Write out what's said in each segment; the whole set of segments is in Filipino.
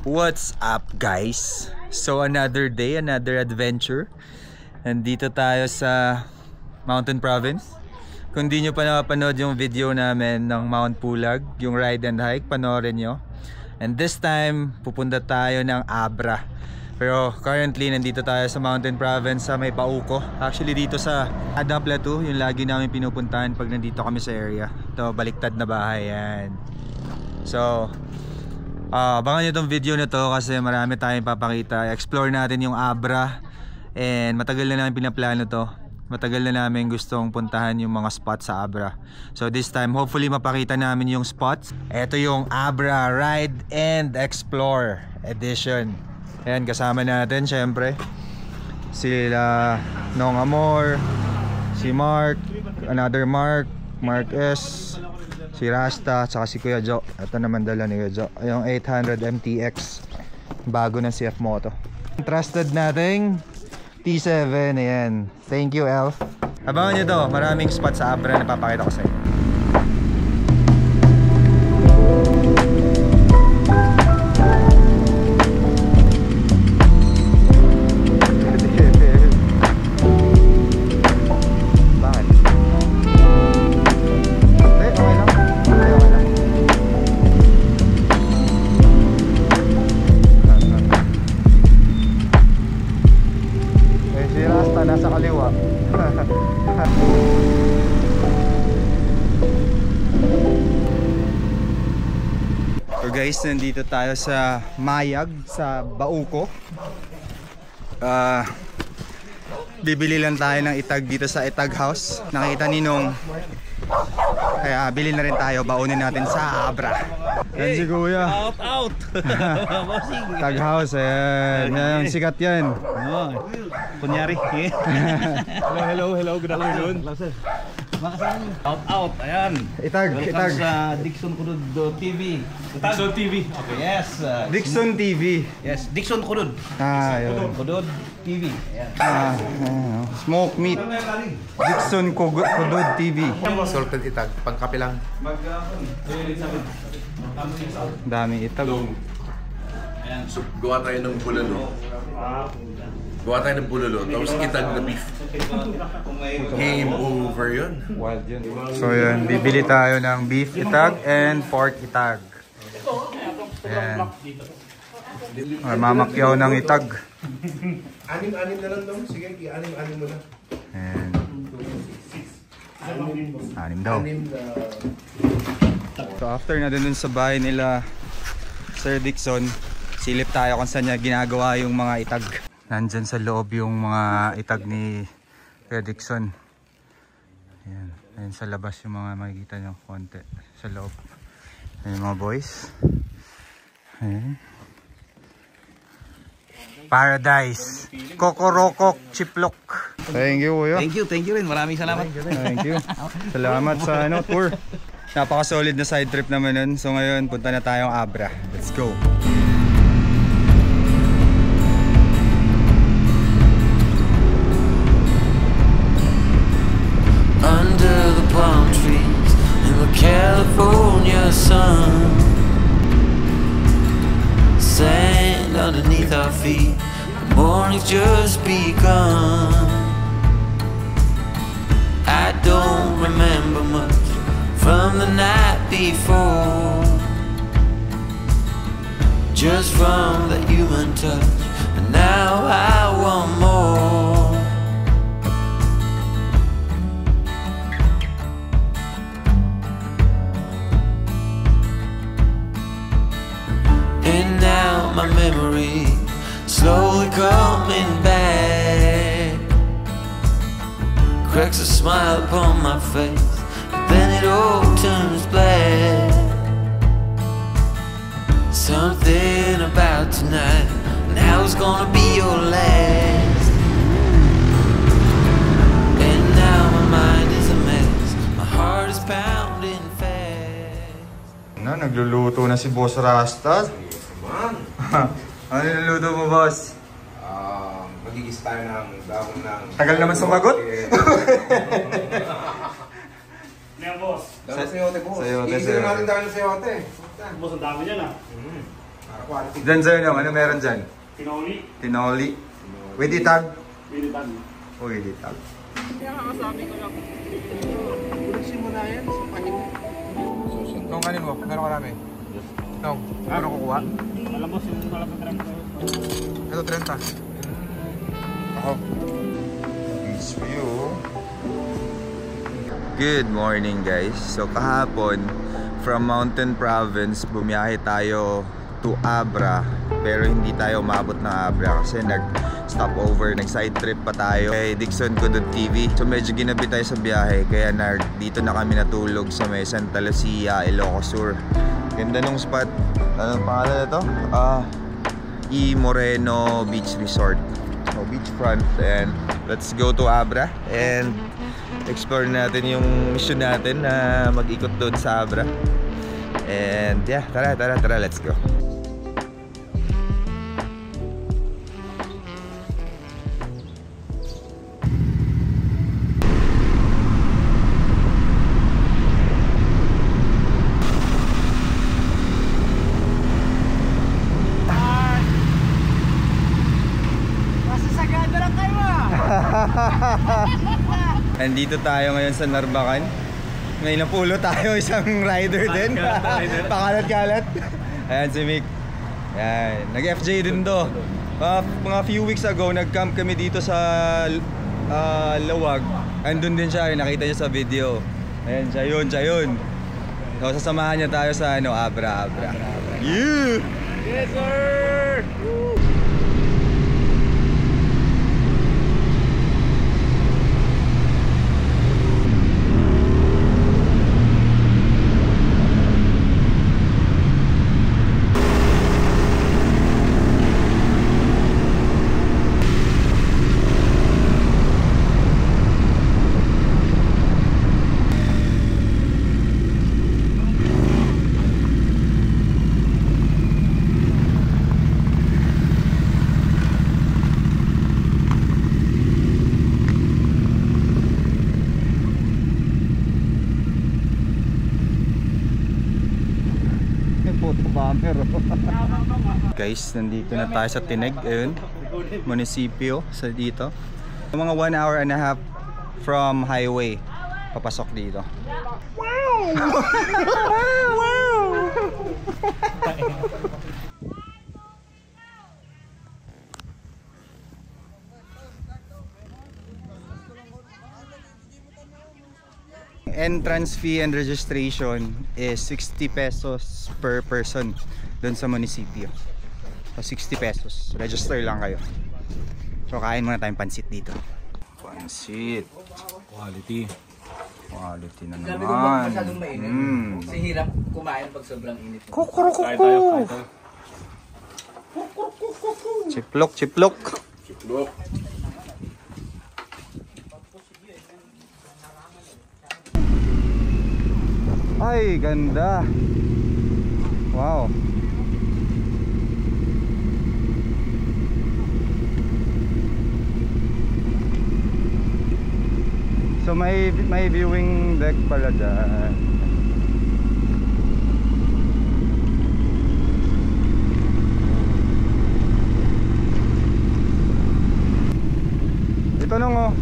What's up guys? So another day, another adventure. Nandito tayo sa Mountain Province. Kung di nyo pa napanood yung video namin ng Mount Pulag, yung ride and hike, panoorin nyo. And this time, pupunta tayo ng Abra. Pero currently, nandito tayo sa Mountain Province sa may Pauco. Actually dito sa Ada Plateau, yung lagi namin pinupuntahan pag nandito kami sa area. Ito, baliktad na bahay yan. So abangan nyo itong video na to kasi marami tayong papakita. Explore natin yung Abra. And matagal na namin pinaplano to. Matagal na namin gustong puntahan yung mga spots sa Abra. So this time hopefully mapakita namin yung spots. Ito yung Abra Ride and Explore Edition. Ayan, kasama natin syempre sila Nong Amor, si Mark, another Mark, Mark S, si Rasta, saka si Kuya Jo. Ito naman dala ni Kuya Jo, yung 800 MTX, bago ng CF Moto. Trusted nating T7, ayan. Thank you, Elf. Abangan nyo to, maraming spots sa Abra na papakita ko sa inyo. So guys, nandito tayo sa Mayag, sa Bauco. Bibili lang tayo ng itag dito sa Itag House. Nakita ni Nong. Kaya bili na rin tayo, baunin natin sa Abra. Yan si Kuya. Out! Itag House, ayan. Yan, sikat yan. Kunyari. Hello, good afternoon. Out, ayan. Itag. Sa Dixon Kudud TV. Dixon TV. Okay. Yes. Dixon TV. Yes, Dixon Kudud. Yun. Kudud TV. Ayan. Smoke meat. Dixon Kudud TV. Salted itag, pangkape lang. Daming itag. So, gawa tayo ng bulalo. Tapos itag na beef. Game over yun. Wild yun. So yun, bibili tayo ng beef itag and pork itag. Ayan. Mamakyaw ng itag. Anim na lang daw. Sige, anim mo na. Ayan. Anim daw. So after na dun sa bahay nila Sir Dixon, silip tayo kung saan niya ginagawa yung mga itag. Nandyan sa loob yung mga itag ni Sir Dixon. Ayan. Ayan sa labas yung mga makikita nyo konti sa loob. Ayan yung mga boys. Ayan. Paradise. Kokorokok Chiplok. Thank you, Kuya. Thank you rin. Maraming salamat. Thank you. Salamat sa tour. Napaka-solid na side trip naman nun. So ngayon, punta na tayong Abra. Let's go. Under the palm trees in the California sun, sand underneath our feet, the morning's just begun. I don't remember much from the night before, just from the human touch, and now I want more. And now my memory slowly coming back, cracks a smile upon my face, but then it all turns black. Something about tonight, now it's gonna be your last. And now my mind is a mess, my heart is pounding fast. Nagluluto na si Boss Rasta. Ano niluluto mo, boss? Magigis tayo ng dahon ng... Tagal naman sumagot. Boss. Dami sayote, boss. Sayote, Igisa natin dahil ng sayote. Boss, ang dami yan ah. Dyan sa'yo nung, ano meron dyan? Tinoli. Tinoli. With itag? Binitag. O, with itag. Kaya kakasabi ko lang. Nagsimula yan sa pahinga. Nung kanin mo, gano'ng karami? Nung, ano kukuha? Alam mo, yung malapit rin ko. Ito, 30. Ako. Peace for you. Good morning guys. So kahapon, from Mountain Province, bumiyahe tayo to Abra. Pero hindi tayo umabot ng Abra kasi nag-stopover, nag-side trip pa tayo kay Dixon Kudud TV. So medyo ginabi tayo sa biyahe, kaya dito na kami natulog sa may Santa Lucia, Ilocos Sur. Ganda nung spot. Anong pangalan na to? E. Moreno Beach Resort. So beachfront, and let's go to Abra and explore natin yung mission natin na mag-ikot doon sa Abra. And yeah, tara, let's go. Andito tayo ngayon sa Narbacan. May napulo tayo isang rider din. Pakalat-kalat. Ayan si Mick. Ayan. Nag-FJ din to. Mga few weeks ago, nag-camp kami dito sa Lawag. Andun din siya, nakita niyo sa video. Ayan, siya yun. So sasamahan niya tayo sa Abra. Yeah! Yes, sir! Woo! Guys, nandito na tayo sa Tineg, ayun, munisipyo sa dito. Mga 1 hour and a half from highway papasok dito. Wow! Wow! Entrance fee and registration is 60 pesos per person doon sa munisipyo. So 60 pesos. Register lang kayo. So kain muna tayong pansit dito. Pansit. Quality. Quality na Sabi ko ba naman. masyadong mainit? Kasi hirap kumain pag sobrang init. Kukurukuku. Chiplok. Chiklok. Ay, ganda. Wow. So may viewing deck pala dyan. Ito nung oh.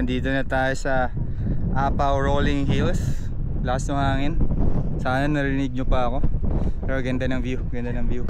nandito na tayo sa Apaw Rolling Hills. Lakas ng hangin. Sana narinig nyo pa ako. Pero ganda ng view, ganda ng view.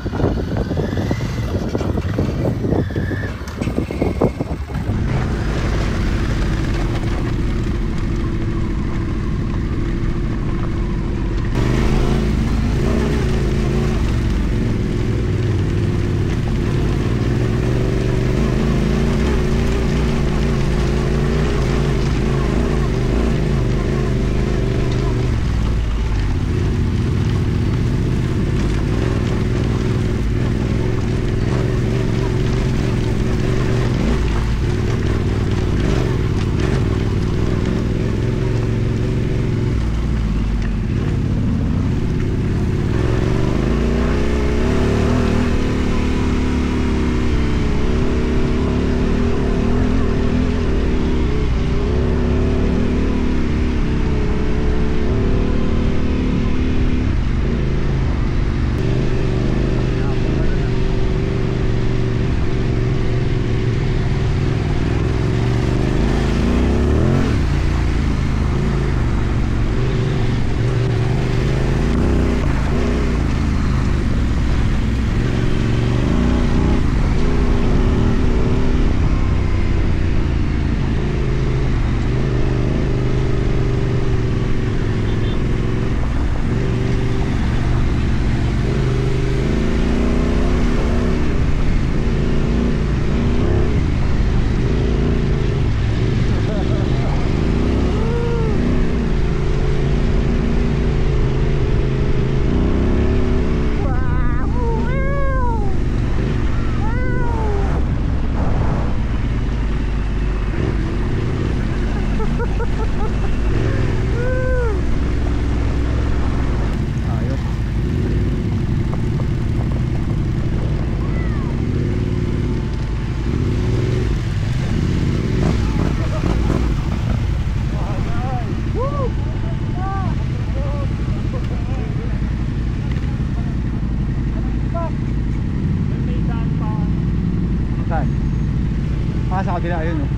Sa kabila, ayun, oh.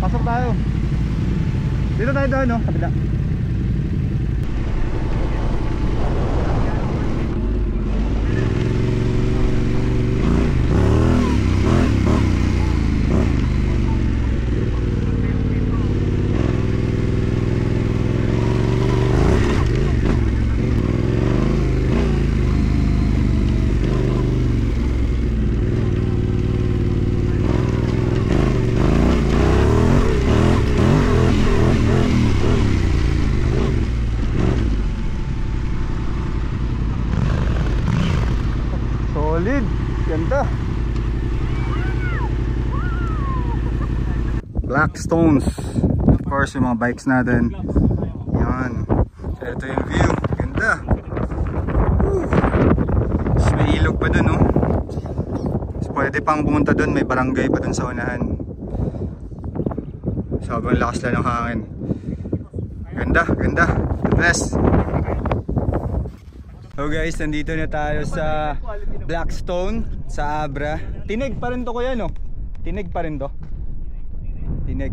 Pasok tayo. Dito tayo doon, no? Kabila. Solid, ganda. Black stones. Of course, yung mga bikes natin. Yan. So, ito yung view. Ganda. Woo. So, may ilog pa dun, no? So, pwede pang pumunta dun. May barangay pa dun sa unahan. Sobrang lakas lang ng hangin. Ganda, ganda. The best. So guys, nandito na tayo sa Blackstone sa Abra. Tinig pa rin to, kuya, no? Tinig pa rin to. Tinig.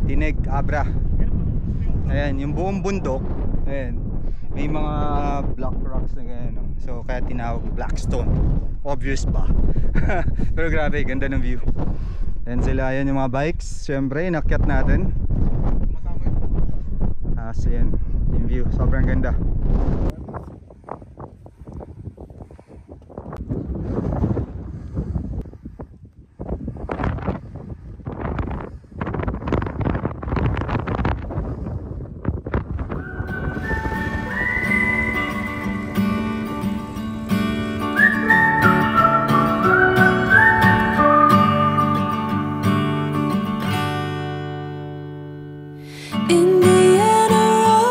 Tinig, Abra. Ayan, yung buong bundok. Ayan. May mga black rocks na ganyan, no? So kaya tinawag Blackstone. Obvious pa. Pero grabe, ganda ng view. Ayan sila, ayan yung mga bikes. Siyempre, inakyat natin. So yan, yung view. Sobrang ganda. Indiana Road.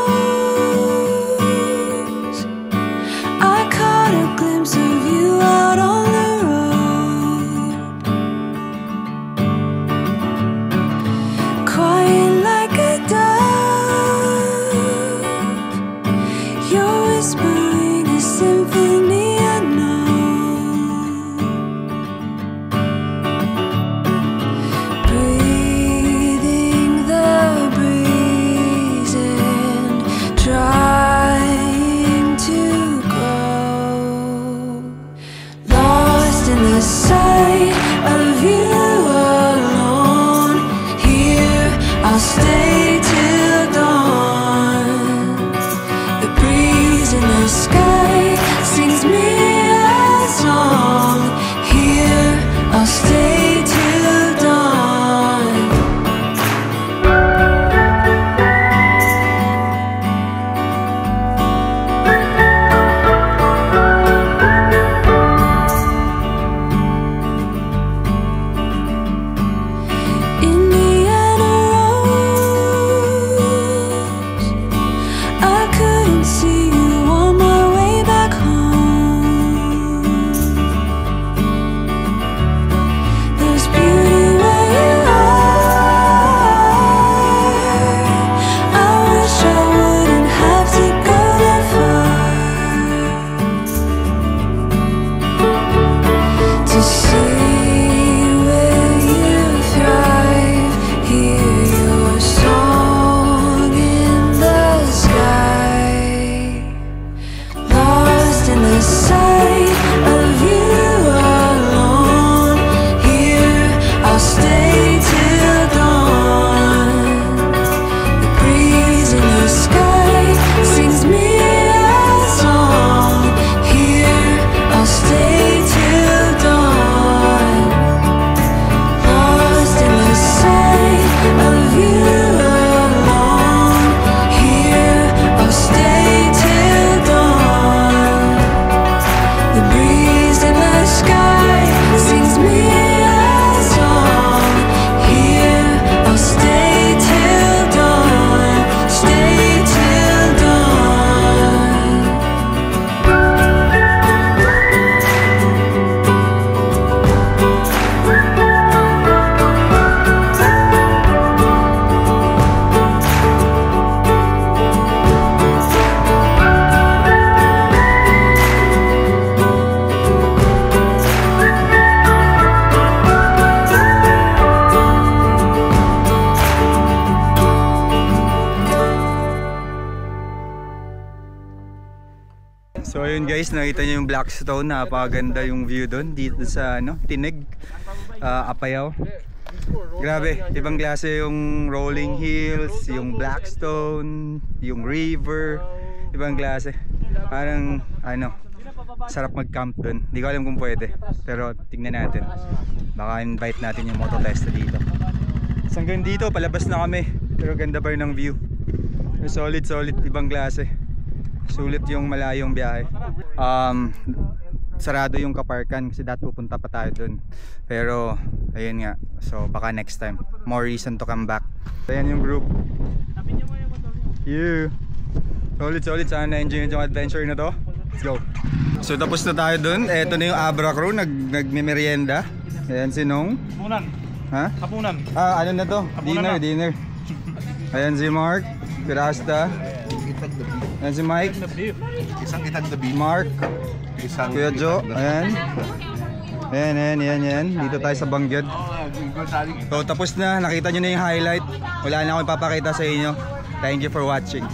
Ayun guys, nakita nyo yung Blackstone, napakaganda yung view doon dito sa Tinig, Apayao. Grabe, ibang klase yung rolling hills, yung Blackstone, yung river, ibang klase. Parang sarap mag-camp doon. Hindi ko alam kung pwede, pero tingnan natin. Baka invite natin yung Mototesta dito. Hanggang dito, palabas na kami, pero ganda pa rin ang view. Solid, ibang klase. Sulit yung malayong biyahe. Sarado yung kaparkan kasi dati pupunta pa tayo dun. Pero ayun nga, so baka next time. More reason to come back. Ayan yung group. Yeah. Solid. Sana na-enjoy yung adventure na to. Let's go. So tapos na tayo dun. Eto na yung Abra crew, nagme-merienda. Ayan si Nong. Hapunan. Ha? Hapunan. Ano na to? Dinner. Ayan si Mark, si Rasta. Ayan si Mike. Isang itag na beef. Mark. Isang Kuya Joe. Ayan. Ayan. Dito tayo sa Bangyad. So tapos na. Nakita nyo na yung highlight. Wala na akong ipapakita sa inyo. Thank you for watching.